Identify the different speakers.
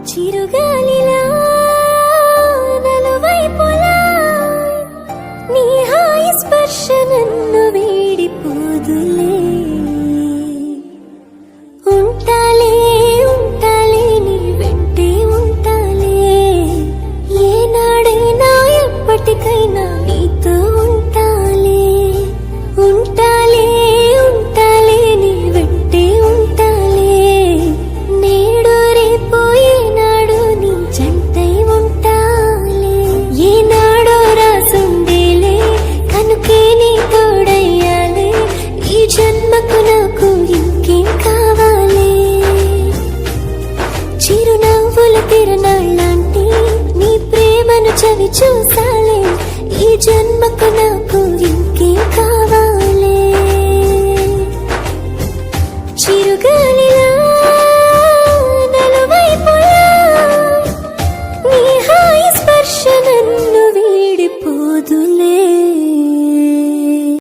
Speaker 1: చిరుగాలిలా నలువైపులా నీ హాయి స్పర్శ నన్ను వీడిపోదులే. ఉంటాలే ఉంటాలే నీ వెంటే ఉంటాలే, ఏనాడైనా ఎప్పటికైనా నీతో ఉంటాలే. ఉంటాలే ఉంటాలే నీ వెంటే ఉంటాలే, నేడు రేపు ఏనాడు నీ జంటై ఉంటాలే. ఏనాడో రాసుండేలే కనుకే నీ తోడయ్యాలే, ఈ జన్మకు నాకు ఇంకేం కావాలే. చిరునవ్వుల తిరణాళ్ళంటి నీ ప్రేమను చవి చూసాలే, ఈ జన్మకు నాకు ఇంకేం కావాలే. చిరుగాలిలా నలువైపులా నీ హాయి స్పర్శ నన్ను వీడిపోదులే.